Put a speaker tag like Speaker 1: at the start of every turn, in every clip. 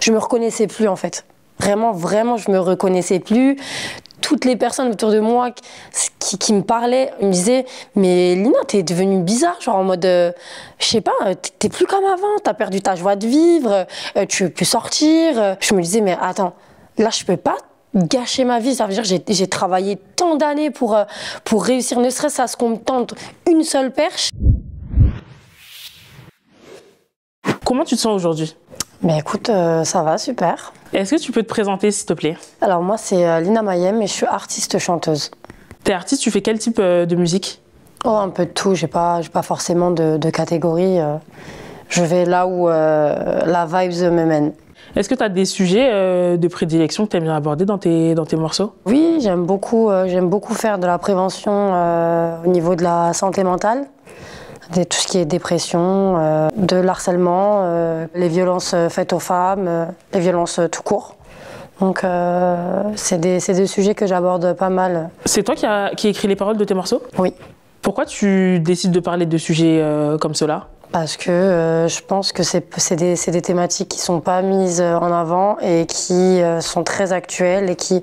Speaker 1: je me reconnaissais plus en fait. Vraiment, je me reconnaissais plus. Toutes les personnes autour de moi qui me parlaient, me disaient « Mais Lina, t'es devenue bizarre, genre en mode, je sais pas, t'es plus comme avant, t'as perdu ta joie de vivre, tu veux plus sortir. » Je me disais « Mais attends, là je peux pas gâcher ma vie, ça veut dire que j'ai travaillé tant d'années pour réussir, ne serait-ce à ce qu'on me tente une seule perche. »
Speaker 2: Comment tu te sens aujourd'hui?
Speaker 1: Mais écoute, ça va, super.
Speaker 2: Est-ce que tu peux te présenter, s'il te plaît?
Speaker 1: Alors moi, c'est Lina Mayem et je suis artiste-chanteuse.
Speaker 2: T'es artiste, tu fais quel type de musique?
Speaker 1: Oh, un peu de tout, j'ai pas forcément de catégorie. Je vais là où la vibes me mène.
Speaker 2: Est-ce que tu as des sujets de prédilection que tu aimes bien aborder dans tes morceaux?
Speaker 1: Oui, j'aime beaucoup faire de la prévention au niveau de la santé mentale. Tout ce qui est dépression, de l'harcèlement, les violences faites aux femmes, les violences tout court. Donc c'est des sujets que j'aborde pas mal. C'est
Speaker 2: toi qui écris les paroles de tes morceaux?
Speaker 1: Oui.
Speaker 2: Pourquoi tu décides de parler de sujets comme ceux-là?
Speaker 1: Parce que je pense que c'est des thématiques qui sont pas mises en avant et qui sont très actuelles et qui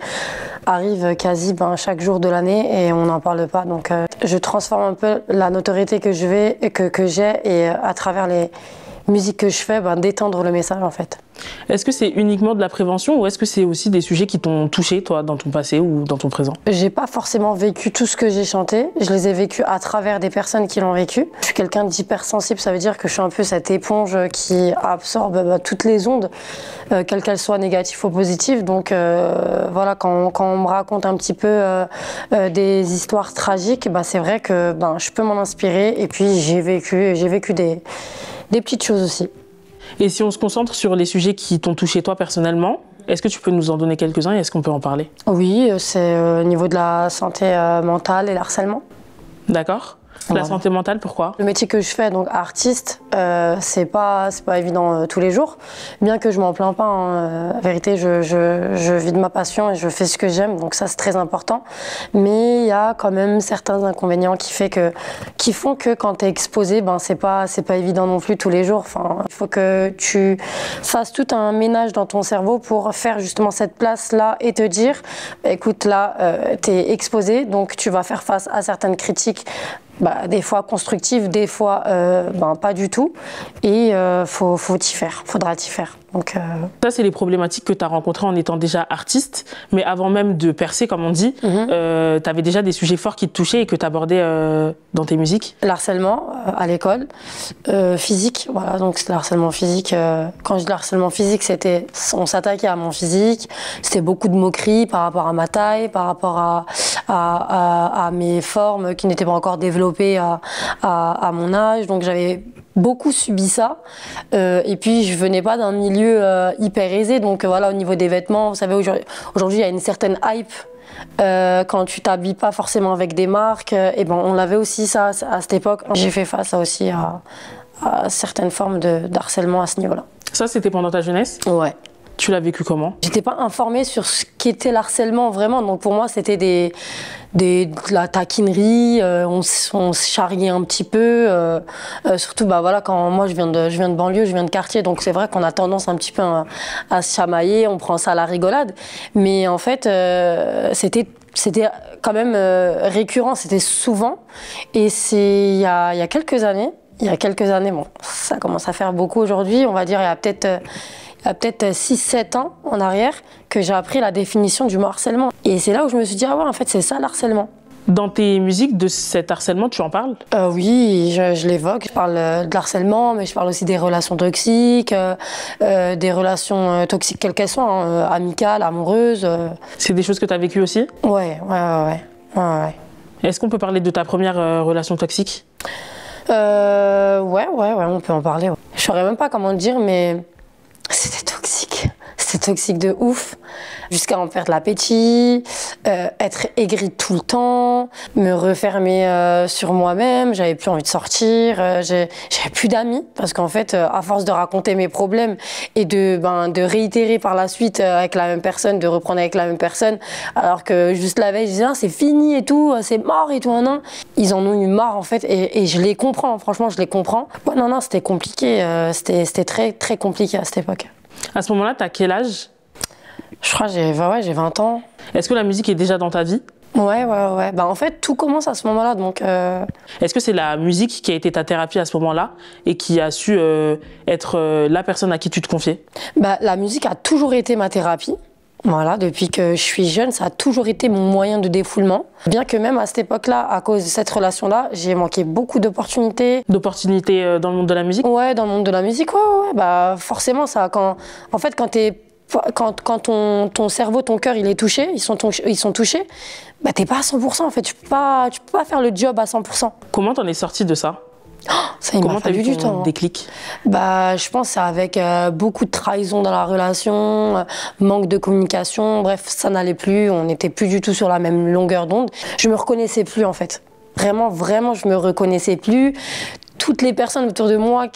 Speaker 1: arrivent quasi chaque jour de l'année et on n'en parle pas. Donc je transforme un peu la notoriété que j'ai et à travers les musiques que je fais, d'étendre le message en fait.
Speaker 2: Est-ce que c'est uniquement de la prévention ou est-ce que c'est aussi des sujets qui t'ont touché, toi, dans ton passé ou dans ton présent?
Speaker 1: J'ai pas forcément vécu tout ce que j'ai chanté, je les ai vécus à travers des personnes qui l'ont vécu. Je suis quelqu'un d'hypersensible, ça veut dire que je suis un peu cette éponge qui absorbe toutes les ondes, quelles qu'elles soient négatives ou positives. Donc voilà, quand on me raconte un petit peu des histoires tragiques, c'est vrai que je peux m'en inspirer et puis j'ai vécu des petites choses aussi.
Speaker 2: Et si on se concentre sur les sujets qui t'ont touché toi personnellement, est-ce que tu peux nous en donner quelques-uns et est-ce qu'on peut en parler?
Speaker 1: Oui, c'est au niveau de la santé mentale et l'harcèlement.
Speaker 2: D'accord. La santé mentale, pourquoi?
Speaker 1: Le métier que je fais, donc artiste, c'est pas évident tous les jours. Bien que je m'en plains pas, hein. En vérité, je vis de ma passion et je fais ce que j'aime, donc ça c'est très important. Mais il y a quand même certains inconvénients qui font que quand tu es exposé, c'est pas évident non plus tous les jours. Enfin, il faut que tu fasses tout un ménage dans ton cerveau pour faire justement cette place-là et te dire, écoute, là, tu es exposé, donc tu vas faire face à certaines critiques. Des fois constructives, des fois pas du tout. Et faudra t'y faire. Donc,
Speaker 2: Ça, c'est les problématiques que tu as rencontrées en étant déjà artiste, mais avant même de percer, comme on dit, tu avais déjà des sujets forts qui te touchaient et que tu abordais dans tes musiques?
Speaker 1: L'harcèlement à l'école, physique, voilà, donc c'est le harcèlement physique. Quand je dis harcèlement physique, on s'attaquait à mon physique, c'était beaucoup de moqueries par rapport à ma taille, par rapport à mes formes qui n'étaient pas encore développées à mon âge, donc j'avais beaucoup subi ça. Et puis je venais pas d'un milieu hyper aisé, donc voilà, au niveau des vêtements, vous savez, aujourd'hui il y a une certaine hype. Quand tu t'habilles pas forcément avec des marques, et on l'avait aussi ça à cette époque. J'ai fait face aussi à certaines formes d'harcèlement à ce niveau-là.
Speaker 2: Ça, c'était pendant ta jeunesse?
Speaker 1: Ouais.
Speaker 2: Tu l'as vécu comment? J'étais
Speaker 1: pas informée sur ce qu'était l'harcèlement vraiment, donc pour moi c'était de la taquinerie, on se charriait un petit peu, surtout voilà, quand moi je viens de banlieue, je viens de quartier, donc c'est vrai qu'on a tendance un petit peu à se chamailler, on prend ça à la rigolade, mais en fait c'était quand même récurrent, c'était souvent, et c'est il y a quelques années, bon, ça commence à faire beaucoup aujourd'hui, on va dire il y a peut-être 6-7 ans en arrière que j'ai appris la définition du mot harcèlement. Et c'est là où je me suis dit, ah ouais, en fait, c'est ça l'harcèlement.
Speaker 2: Dans tes musiques, de cet harcèlement, tu en parles?
Speaker 1: Oui, je l'évoque. Je parle de l'harcèlement, mais je parle aussi des relations toxiques, des relations toxiques quelles qu'elles soient, hein, amicales, amoureuses.
Speaker 2: C'est des choses que tu as vécues aussi?
Speaker 1: Ouais.
Speaker 2: Est-ce qu'on peut parler de ta première relation toxique?
Speaker 1: Ouais, on peut en parler. Ouais. Je saurais même pas comment dire, mais c'était toxique. C'était toxique de ouf, jusqu'à en perdre l'appétit, être aigrie tout le temps, me refermer sur moi-même, j'avais plus envie de sortir, j'avais plus d'amis, parce qu'en fait, à force de raconter mes problèmes et de réitérer par la suite avec la même personne, de reprendre avec la même personne, alors que juste la veille, je disais, ah, c'est fini et tout, c'est mort et tout, non. Ils en ont eu marre en fait, et je les comprends, franchement, je les comprends. Ouais, non, c'était compliqué, c'était très, très compliqué à cette époque.
Speaker 2: À ce moment-là, tu as quel âge?
Speaker 1: Je crois que j'ai 20 ans.
Speaker 2: Est-ce que la musique est déjà dans ta vie?
Speaker 1: Ouais. Bah, en fait, tout commence à ce moment-là. Donc,
Speaker 2: Est-ce que c'est la musique qui a été ta thérapie à ce moment-là et qui a su être la personne à qui tu te confiais?
Speaker 1: Bah, la musique a toujours été ma thérapie. Voilà, depuis que je suis jeune, ça a toujours été mon moyen de défoulement. Bien que même à cette époque-là, à cause de cette relation-là, j'ai manqué beaucoup d'opportunités.
Speaker 2: D'opportunités dans le monde de la musique?
Speaker 1: Ouais, dans le monde de la musique, ouais. Bah, forcément, ça, quand ton cerveau, ton cœur, il est touché, ils sont touchés, bah, t'es pas à 100%, en fait. Tu peux pas faire le job à 100%.
Speaker 2: Comment t'en es sorti de ça?
Speaker 1: Ça, il m'a fallu du temps.
Speaker 2: Déclic?
Speaker 1: Bah, je pense que c'est avec beaucoup de trahison dans la relation, manque de communication, bref, ça n'allait plus, on n'était plus du tout sur la même longueur d'onde. Je me reconnaissais plus, en fait. Vraiment, je me reconnaissais plus. Toutes les personnes autour de moi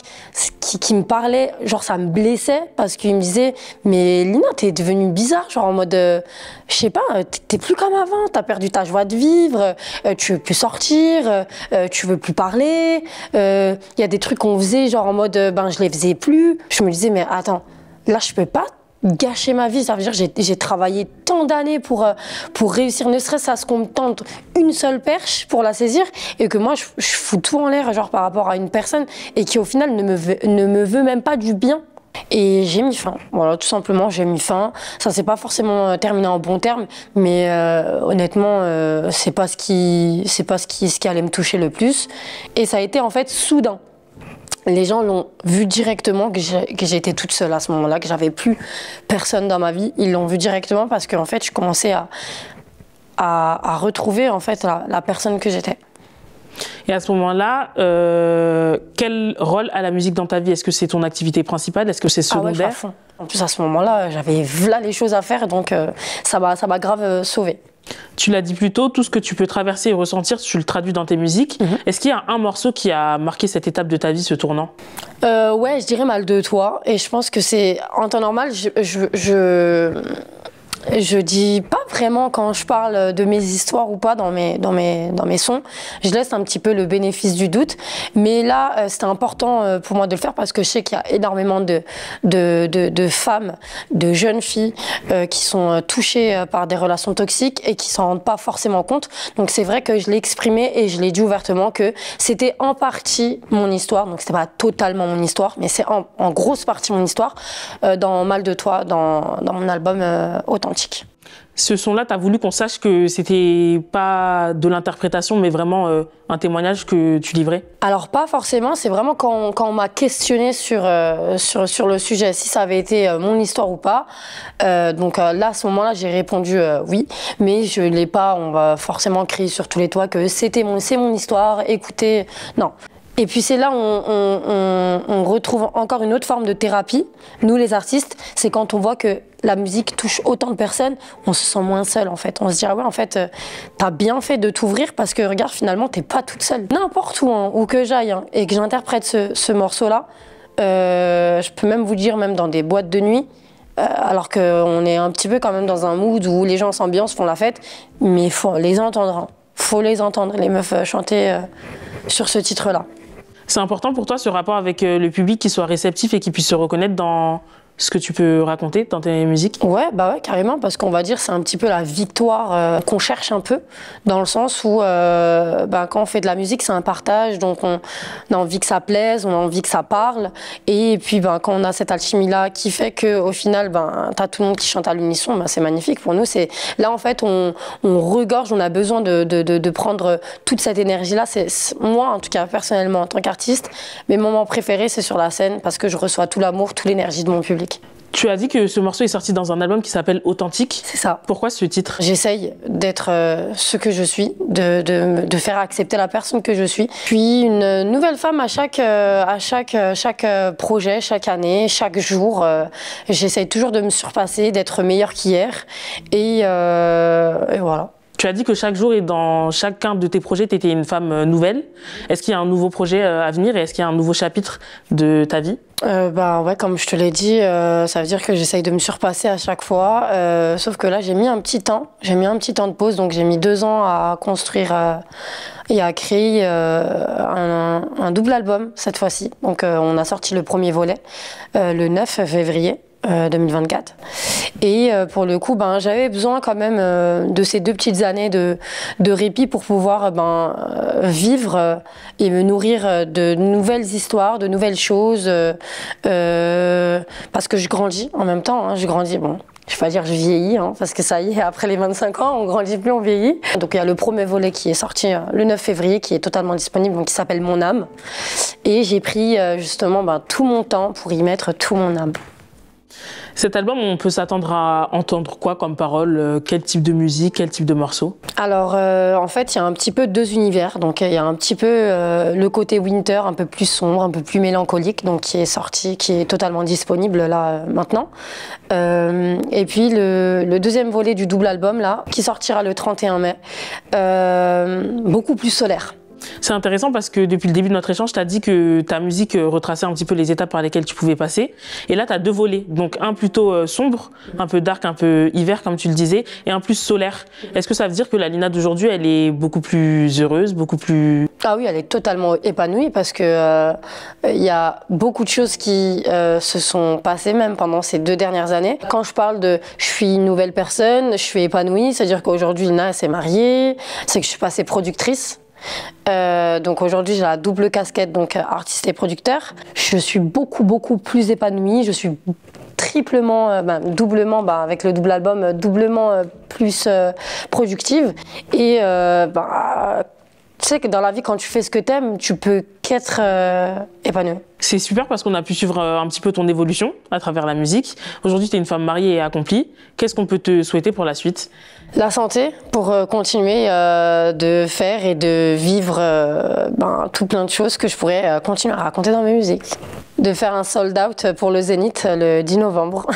Speaker 1: qui me parlaient, genre ça me blessait parce qu'ils me disaient « Mais Lina, t'es devenue bizarre, genre en mode, je sais pas, t'es plus comme avant, t'as perdu ta joie de vivre, tu veux plus sortir, tu veux plus parler, il y a des trucs qu'on faisait genre en mode, ben je les faisais plus. » Je me disais « Mais attends, là je peux pas gâcher ma vie, ça veut dire j'ai travaillé tant d'années pour réussir, ne serait-ce à ce qu'on me tente une seule perche pour la saisir et que moi je fous tout en l'air genre par rapport à une personne et qui au final ne me veut même pas du bien. » Et j'ai mis fin, voilà, tout simplement, j'ai mis fin. Ça s'est pas forcément terminé en bon terme, mais honnêtement, c'est pas ce qui allait me toucher le plus. Et ça a été en fait soudain. Les gens l'ont vu directement que j'étais toute seule à ce moment-là, que j'avais plus personne dans ma vie. Ils l'ont vu directement parce qu'en fait, je commençais à retrouver en fait la personne que j'étais.
Speaker 2: Et à ce moment-là, quel rôle a la musique dans ta vie? Est-ce que c'est ton activité principale? Est-ce que c'est secondaire?
Speaker 1: Ah ouais, à fond. En plus, à ce moment-là, j'avais là les choses à faire, donc ça m'a grave sauvée.
Speaker 2: Tu l'as dit plus tôt, tout ce que tu peux traverser et ressentir, tu le traduis dans tes musiques. Est-ce qu'il y a un morceau qui a marqué cette étape de ta vie, ce tournant?
Speaker 1: Ouais, je dirais Mal de toi. Et je pense que c'est en temps normal, je dis pas vraiment quand je parle de mes histoires ou pas dans mes sons. Je laisse un petit peu le bénéfice du doute. Mais là, c'était important pour moi de le faire parce que je sais qu'il y a énormément de femmes, de jeunes filles qui sont touchées par des relations toxiques et qui s'en rendent pas forcément compte. Donc c'est vrai que je l'ai exprimé et je l'ai dit ouvertement que c'était en partie mon histoire. Donc c'était pas totalement mon histoire, mais c'est en grosse partie mon histoire dans Mal de toi, dans mon album Authentique.
Speaker 2: Ce son-là, tu as voulu qu'on sache que c'était pas de l'interprétation, mais vraiment un témoignage que tu livrais? Alors
Speaker 1: pas forcément, c'est vraiment quand on m'a questionné sur le sujet, si ça avait été mon histoire ou pas. Donc là, à ce moment-là, j'ai répondu oui, mais je l'ai pas, on va forcément crier sur tous les toits que c'est mon histoire, écoutez, non. Et puis c'est là où on retrouve encore une autre forme de thérapie. Nous les artistes, c'est quand on voit que la musique touche autant de personnes, on se sent moins seul en fait. On se dit ah ouais en fait t'as bien fait de t'ouvrir parce que regarde finalement t'es pas toute seule. N'importe où, hein, où que j'aille hein, et que j'interprète ce morceau-là, je peux même vous dire même dans des boîtes de nuit, alors qu'on est un petit peu quand même dans un mood où les gens s'ambiancent, font la fête, mais il faut les entendre. Hein. Faut les entendre, les meufs chanter sur ce titre-là.
Speaker 2: C'est important pour toi ce rapport avec le public qui soit réceptif et qui puisse se reconnaître dans ce que tu peux raconter dans tes musiques? Ouais,
Speaker 1: carrément, parce qu'on va dire c'est un petit peu la victoire qu'on cherche un peu, dans le sens où quand on fait de la musique, c'est un partage, donc on a envie que ça plaise, on a envie que ça parle, et puis quand on a cette alchimie-là qui fait qu'au final, t'as tout le monde qui chante à l'unisson, c'est magnifique pour nous. Là, en fait, on regorge, on a besoin de prendre toute cette énergie-là. Moi, en tout cas, personnellement, en tant qu'artiste, mes moments préférés, c'est sur la scène, parce que je reçois tout l'amour, toute l'énergie de mon public.
Speaker 2: Tu as dit que ce morceau est sorti dans un album qui s'appelle Authentique.
Speaker 1: C'est ça.
Speaker 2: Pourquoi ce titre?
Speaker 1: J'essaye d'être ce que je suis, de faire accepter la personne que je suis. Puis une nouvelle femme à chaque projet, chaque année, chaque jour. J'essaye toujours de me surpasser, d'être meilleure qu'hier. Et voilà.
Speaker 2: Tu as dit que chaque jour et dans chacun de tes projets, tu étais une femme nouvelle. Est-ce qu'il y a un nouveau projet à venir et est-ce qu'il y a un nouveau chapitre de ta vie?
Speaker 1: Ouais, comme je te l'ai dit, ça veut dire que j'essaye de me surpasser à chaque fois. Sauf que là, j'ai mis un petit temps de pause. Donc j'ai mis 2 ans à construire et à créer un double album cette fois-ci. Donc on a sorti le premier volet le 9 février. 2024. Et pour le coup, j'avais besoin quand même de ces 2 petites années de répit pour pouvoir vivre et me nourrir de nouvelles histoires, de nouvelles choses, parce que je grandis en même temps, hein, je grandis, bon. Je vais pas dire je vieillis, hein, parce que ça y est, après les 25 ans, on grandit plus, on vieillit. Donc il y a le premier volet qui est sorti le 9 février, qui est totalement disponible, donc qui s'appelle Mon âme. Et j'ai pris justement tout mon temps pour y mettre tout mon âme.
Speaker 2: Cet album, on peut s'attendre à entendre quoi comme parole? Quel type de musique, quel type de morceaux?
Speaker 1: Alors, en fait, il y a un petit peu 2 univers. Donc, il y a un petit peu le côté winter, un peu plus sombre, un peu plus mélancolique, donc qui est sorti, qui est totalement disponible là maintenant. Et puis le deuxième volet du double album là, qui sortira le 31 mai, beaucoup plus solaire.
Speaker 2: C'est intéressant parce que depuis le début de notre échange, tu as dit que ta musique retraçait un petit peu les étapes par lesquelles tu pouvais passer. Et là, tu as 2 volets. Donc un plutôt sombre, un peu dark, un peu hiver, comme tu le disais, et un plus solaire. Est-ce que ça veut dire que la Lina d'aujourd'hui, elle est beaucoup plus heureuse, beaucoup plus...
Speaker 1: Ah oui, elle est totalement épanouie parce que y a beaucoup de choses qui se sont passées même pendant ces 2 dernières années. Quand je parle de je suis une nouvelle personne, je suis épanouie, c'est-à-dire qu'aujourd'hui, Lina s'est mariée, c'est que je suis passée productrice. Donc aujourd'hui j'ai la double casquette, donc artiste et producteur. Je suis beaucoup plus épanouie, je suis triplement, doublement, avec le double album, doublement plus productive. Et tu sais que dans la vie, quand tu fais ce que t'aimes, tu peux qu'être épanoui.
Speaker 2: C'est super parce qu'on a pu suivre un petit peu ton évolution à travers la musique. Aujourd'hui, tu es une femme mariée et accomplie. Qu'est-ce qu'on peut te souhaiter pour la suite?
Speaker 1: La santé pour continuer de faire et de vivre tout plein de choses que je pourrais continuer à raconter dans mes musiques. De faire un sold out pour le Zénith le 10 novembre.